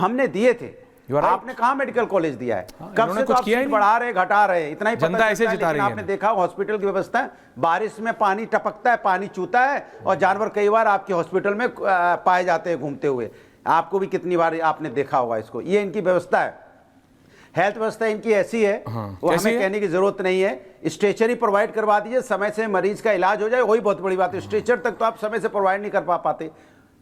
हमने दिए थे, आपने कहा मेडिकल कॉलेज दिया है? कब से तो आप सीट बढ़ा रहे बढ़ा रहे, इतना ही जनता ऐसे जिता रही है। आपने देखा हॉस्पिटल की व्यवस्था, बारिश में पानी टपकता है, पानी चूता है, और जानवर कई बार आपके हॉस्पिटल में पाए जाते हैं घूमते हुए। आपको भी कितनी बार आपने देखा होगा इसको। ये इनकी व्यवस्था है, हेल्थ व्यवस्था इनकी ऐसी है, वो हमें कहने की जरूरत नहीं है। स्ट्रेचर ही प्रोवाइड करवा दीजिए, समय से मरीज का इलाज हो जाए, वही बहुत बड़ी बात है। स्ट्रेचर तक तो आप समय से प्रोवाइड नहीं कर पाते,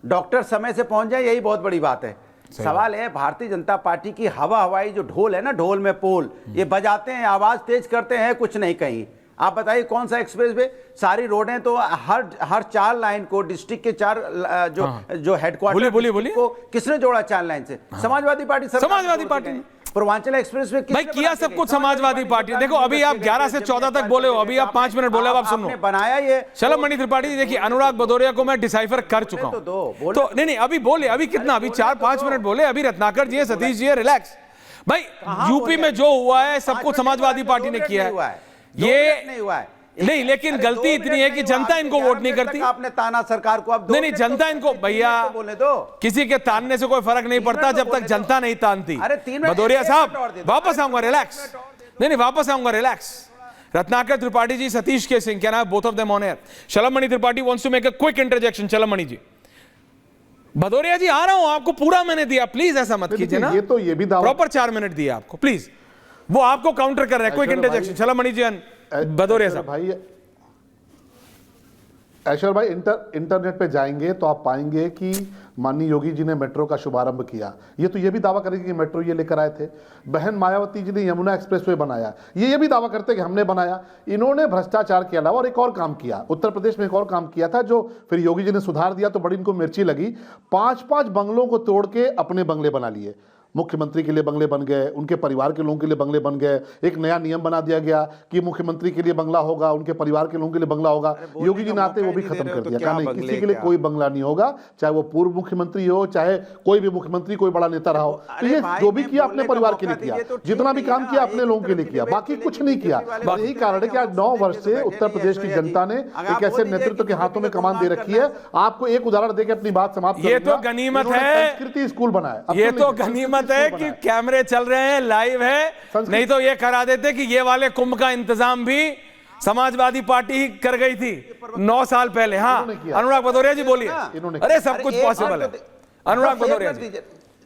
डॉक्टर समय से पहुंच जाए, यही बहुत बड़ी बात है। सवाल है भारतीय जनता पार्टी की हवाई जो ढोल है ना, ढोल में पोल, ये बजाते हैं, आवाज तेज करते हैं, कुछ नहीं कहीं। आप बताइए कौन सा एक्सप्रेस वे, सारी रोडें तो हर 4 लाइन को, डिस्ट्रिक्ट के 4 जो हेडक्वार्टर को किसने जोड़ा 4 लाइन से? Samajwadi party. Samajwadi party Purvanchal express way भाई किया सब कुछ समाजवादी पार्टी। देखो अभी आप 11 से 14 तक बोले हो, अभी आप 5 मिनट बोले, अब आप सुनो। बनाया ये शलभ मणि त्रिपाठी। देखिए अनुराग भदौरिया को मैं डिसाइफर कर चुका हूं, तो नहीं अभी बोले, अभी कितना, अभी 4-5 मिनट बोले। अभी रत्नाकर जी है, सतीश जी है, रिलैक्स भाई। यूपी में जो हुआ है सब कुछ समाजवादी पार्टी ने किया है, ये नहीं हुआ है। नहीं, लेकिन गलती इतनी है कि जनता इनको वोट नहीं करती। आपने ताना सरकार को, अब नहीं जनता इनको, भैया बोलने दो, किसी के तानने से कोई फर्क नहीं पड़ता जब तक जनता नहीं तानती। भदौरिया साहब वापस आऊंगा, रिलैक्स। नहीं वापस आऊंगा, रिलैक्स। रत्नाकर त्रिपाठी जी, सतीश के सिंह, क्या नाम, both of them on air. Shalabh Mani Tripathi wants to make a quick interjection. Shalabh Mani ji, Bhadauria ji आ रहा हूं, आपको पूरा मैंने दिया, प्लीज ऐसा मत कीजिए ना। ये तो ये भी प्रॉपर 4 मिनट दिया आपको, प्लीज। वो आपको काउंटर कर रहा है, क्विक इंटरजेक्शन। शलभ मणि जी, भदौरिया साहब। भाई ऐश्वर भाई, इंटरनेट पे जाएंगे तो आप पाएंगे कि माननीय योगी जी ने मेट्रो का शुभारंभ किया। ये भी दावा करेंगे कि मेट्रो ये लेकर आए थे। बहन मायावती जी ने यमुना एक्सप्रेसवे बनाया, ये भी दावा करते कि हमने बनाया। इन्होंने भ्रष्टाचार के अलावा और एक और काम किया, उत्तर प्रदेश में एक और काम किया था जो फिर योगी जी ने सुधार दिया तो बड़ी इनको मिर्ची लगी। 5-5 बंगलों को तोड़ के अपने बंगले बना लिए। मुख्यमंत्री के लिए बंगले बन गए, उनके परिवार के लोगों के लिए बंगले बन गए। एक नया नियम बना दिया गया कि मुख्यमंत्री के लिए बंगला होगा, उनके परिवार के लोगों के लिए बंगला होगा। योगी जी ने आते वो भी खत्म कर दिया, कहा नहीं किसी के लिए कोई बंगला नहीं होगा, चाहे वो पूर्व मुख्यमंत्री हो, चाहे कोई भी मुख्यमंत्री, कोई बड़ा नेता रहा हो। तो ये जो भी किया अपने परिवार के लिए किया, जितना भी काम किया अपने लोगों के लिए किया, बाकी कुछ नहीं किया। यही कारण है कि आज 9 वर्ष से उत्तर प्रदेश की जनता ने एक ऐसे नेतृत्व के हाथों में कमान दे रखी है। आपको एक उदाहरण देकर अपनी बात समाप्त, ये तो गनीमत है, संस्कृति स्कूल बनाया, ये तो गनीमत है कि कैमरे चल रहे हैं, लाइव है, नहीं तो ये करा देते कि ये वाले कुंभ का इंतजाम भी समाजवादी पार्टी ही कर गई थी 9 साल पहले। हाँ अनुराग भदौरिया जी बोलिए। अरे सब कुछ पॉसिबल है। अनुराग भदौरिया जी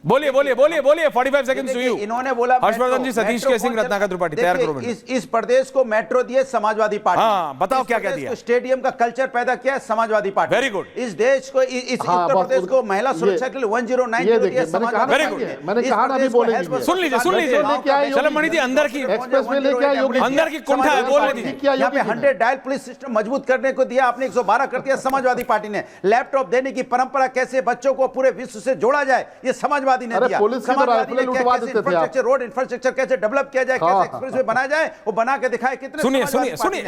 बोलिए 45 सेकंड टू यू। इन्होंने बोला हर्षवर्धन जी, सतीश के सिंह, रत्नाकर त्रिपाठी, तैयार करो। इस प्रदेश को मेट्रो दिए समाजवादी पार्टी। हाँ बताओ क्या क्या दिया। स्टेडियम का कल्चर पैदा किया समाजवादी पार्टी। Very good. इस देश को, इस उत्तर प्रदेश को महिला सुरक्षा के लिए 109 दिया समाजवादी। Very good. मैंने कहा ना, अभी बोलेंगे, सुन लीजिए शलभ मणि जी, अंदर की एक्सप्रेसवे लेके आए योगी, अंदर की कुंठा है, बोलने दीजिए। यहाँ पे 100 डायल पुलिस सिस्टम मजबूत करने को दिया, आपने 112 कर दिया समाजवादी पार्टी ने। लैपटॉप देने की परंपरा कैसे बच्चों को पूरे विश्व से जोड़ा जाए, ये समाजवादी ने दिया। इंफ्रास्ट्रक्चर, रोड इंफ्रास्ट्रक्चर कैसे डेवलप किया जाए, कैसे एक्सप्रेसवे बनाया जाए, वो बना के दिखाए। कितने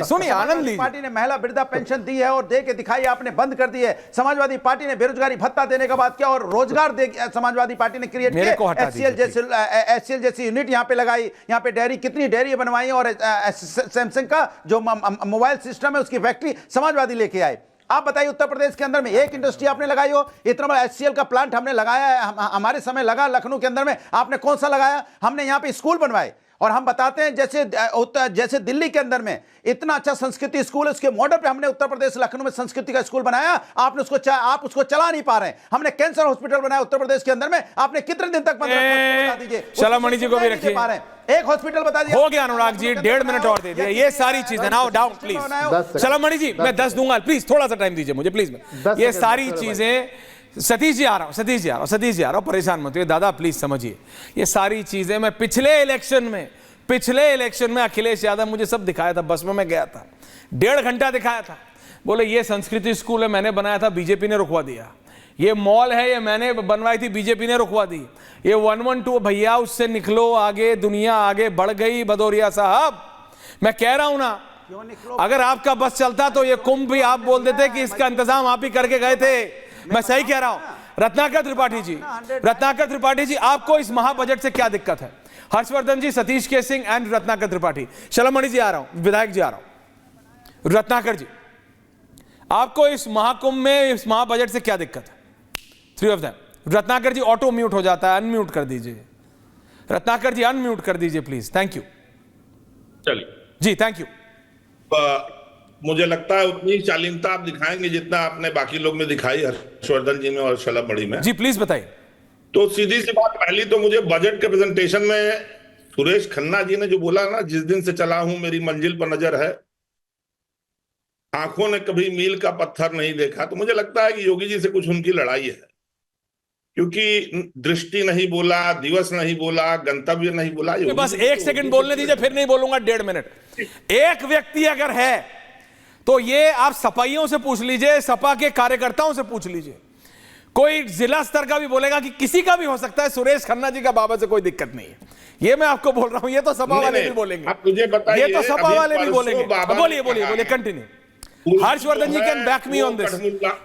सुनिए आनंद लीजिए। पार्टी ने महिला वृद्धा पेंशन दी है और दे के दिखाई, आपने बंद कर दी है। समाजवादी पार्टी ने बेरोजगारी भत्ता देने का बात किया और रोजगार समाजवादी पार्टी ने क्रिएट किया। एचसीएल जैसी यूनिट यहाँ पे लगाई, यहाँ पे डेयरी, कितनी डेयरी बनवाई, और सैमसंग का जो मोबाइल सिस्टम है उसकी फैक्ट्री समाजवादी लेके आए। आप बताइए उत्तर प्रदेश के अंदर में एक इंडस्ट्री आपने लगाई हो? इतना बड़ा एचसीएल का प्लांट हमने लगाया है, हमारे समय लगा लखनऊ के अंदर में, आपने कौन सा लगाया? हमने यहाँ पे स्कूल बनवाए और हम बताते हैं जैसे दिल्ली के अंदर में इतना अच्छा संस्कृति स्कूल है, उसके मॉडल पे हमने उत्तर प्रदेश लखनऊ में संस्कृति का स्कूल बनाया। आपने आप उसको चला नहीं पा रहे। हमने कैंसर हॉस्पिटल बनाया उत्तर प्रदेश के अंदर में, आपने कितने दिन तक बंद रखा? बता दीजिए। शलभ मणि जी को भी रखिए। एक हॉस्पिटल बता दीजिए। हो गया अनुराग जी, 1.5 मिनट और दे दिए। ये सारी चीजें ना डाउट प्लीज। शलभ मणि जी मैं 10 दूंगा, प्लीज थोड़ा सा टाइम दीजिए मुझे प्लीज। ये सारी चीजें, सतीश जी आ रहा हूं, परेशान मत होइए दादा, प्लीज समझिए। ये सारी चीजें मैं पिछले इलेक्शन में अखिलेश यादव मुझे सब दिखाया था, बस में मैं गया था, 1.5 घंटा दिखाया था। बोले ये संस्कृति स्कूल है, मैंने बनाया था, बीजेपी ने रुकवा दिया। ये मॉल है, ये मैंने बनवाई थी, बीजेपी ने रुकवा दी। ये 112 भैया, उससे निकलो आगे, दुनिया आगे बढ़ गई। भदौरिया साहब मैं कह रहा हूं ना, अगर आपका बस चलता तो ये कुंभ भी आप बोल देते कि इसका इंतजाम आप ही करके गए थे। मैं सही कह रहा हूं। रत्नाकर त्रिपाठी जी, आपको इस महाबजट से क्या दिक्कत है? हर्षवर्धन जी, सतीश के सिंह एंड रत्नाकर त्रिपाठी। शलभ मणि जी आ रहा हूं, विधायक जी आ रहा हूं। रत्नाकर जी, आपको इस महाकुंभ में, इस महाबजट से क्या दिक्कत है? 3 of them। Ratnakar ji auto mute हो जाता है, अनम्यूट कर दीजिए। रत्नाकर जी अनम्यूट कर दीजिए प्लीज। Thank you. चलिए जी थैंक यू। मुझे लगता है उतनी शालीनता आप दिखाएंगे जितना आपने बाकी लोग में दिखाई, हर्षवर्धन जी में और शलभ मणि में। जी प्लीज बताइए। तो सीधी सी बात, पहली तो मुझे बजट के प्रेजेंटेशन में सुरेश खन्ना जी ने जो बोला ना, जिस दिन से चला हूं मेरी मंजिल पर नजर है, आंखों ने कभी मील का पत्थर नहीं देखा, तो मुझे लगता है कि योगी जी से कुछ उनकी लड़ाई है। क्योंकि दृष्टि नहीं बोला, दिवस नहीं बोला, गंतव्य नहीं बोला। बस एक सेकंड बोलने दीजिए, फिर नहीं बोलूंगा 1.5 मिनट। एक व्यक्ति अगर है तो ये आप सपाइयों से पूछ लीजिए, सपा के कार्यकर्ताओं से पूछ लीजिए, कोई जिला स्तर का भी बोलेगा कि किसी का भी हो सकता है, सुरेश खन्ना जी का बाबा से कोई दिक्कत नहीं है। ये मैं आपको बोल रहा हूं, ये तो सपा वाले भी बोलेंगे। आप मुझे बताइए, ये तो सपा वाले भी बोलेंगे। बोलिए बोलिए बोलिए, continue. Harshvardhan ji can back me on this.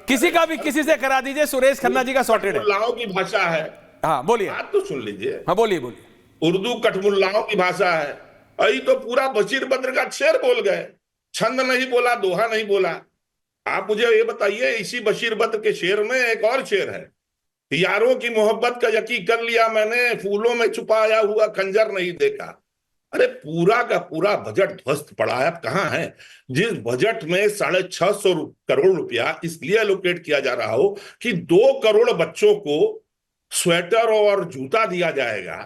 किसी का भी किसी से करा दीजिए, सुरेश खन्ना जी का सॉर्टेड है। कठमुल्लाओं की भाषा है। हाँ बोलिए। बात तो सुन लीजिए। हाँ बोलिए बोलिए। उर्दू कठमुल्लाओं की भाषा है। अभी तो पूरा बशीर बद्र का शेर बोल गए, छंद नहीं बोला, दोहा नहीं बोला। आप मुझे ये बताइए, इसी बशीर बद्र के शेर में एक और शेर है, यारों की मोहब्बत का यकीन कर लिया मैंने, फूलों में छुपाया हुआ खंजर नहीं देखा। अरे पूरा का पूरा बजट ध्वस्त पड़ा है। अब कहाँ है? जिस बजट में 650 करोड़ रुपया इसलिए एलोकेट किया जा रहा हो कि 2 करोड़ बच्चों को स्वेटर और जूता दिया जाएगा,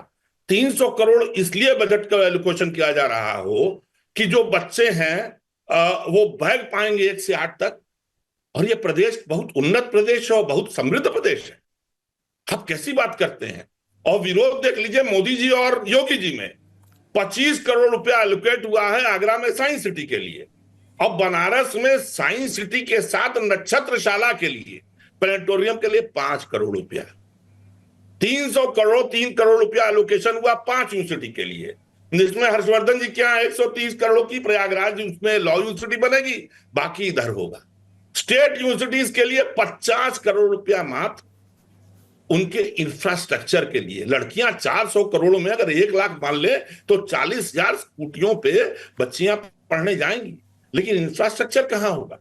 300 करोड़ इसलिए बजट का एलोकेशन किया जा रहा हो कि जो बच्चे हैं वो बैग पाएंगे 1 से 8 तक। और ये प्रदेश बहुत उन्नत प्रदेश है और बहुत समृद्ध प्रदेश है। आप कैसी बात करते हैं? और विरोध देख लीजिए मोदी जी और योगी जी में। 25 करोड़ रुपया एलोकेट हुआ है आगरा में साइंस सिटी के लिए, और बनारस में साइंस सिटी के साथ नक्षत्रशाला के लिए, प्लेनेटोरियम के लिए 5 करोड़ रुपया। 300 करोड़ 3 करोड़ रुपया एलोकेशन हुआ 5 यूनिवर्सिटी के लिए, जिसमें हर्षवर्धन जी क्या 130 करोड़ की प्रयागराज उसमें लॉ यूनिवर्सिटी बनेगी, बाकी इधर होगा। स्टेट यूनिवर्सिटीज के लिए 50 करोड़ रुपया मात्र उनके इंफ्रास्ट्रक्चर के लिए। लड़कियां 400 करोड़ में अगर 1 लाख मान ले तो 40,000 स्कूटियों पे बच्चियां पढ़ने जाएंगी, लेकिन इंफ्रास्ट्रक्चर कहां होगा?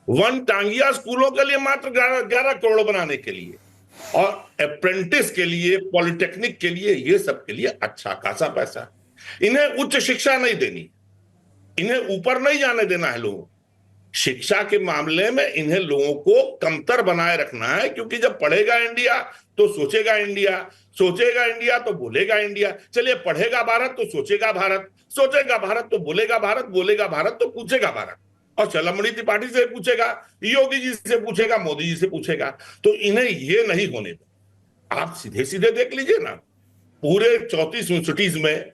वन टांगिया स्कूलों के लिए मात्र 11 करोड़ बनाने के लिए, और अप्रेंटिस के लिए, पॉलिटेक्निक के लिए, ये सब के लिए अच्छा खासा पैसा। इन्हें उच्च शिक्षा नहीं देनी, इन्हें ऊपर नहीं जाने देना है लोगों। शिक्षा के मामले में इन्हें लोगों को कमतर बनाए रखना है, क्योंकि जब पढ़ेगा इंडिया तो सोचेगा इंडिया, सोचेगा इंडिया तो बोलेगा इंडिया। चलिए, पढ़ेगा भारत तो सोचेगा भारत, सोचेगा भारत तो बोलेगा भारत, बोलेगा भारत तो पूछेगा भारत। और शलमणि त्रिपाठी से पूछेगा, योगी जी से पूछेगा, मोदी जी से पूछेगा। तो इन्हें ये नहीं होने दो। आप सीधे सीधे देख लीजिए ना, पूरे 34 यूनिवर्सिटीज में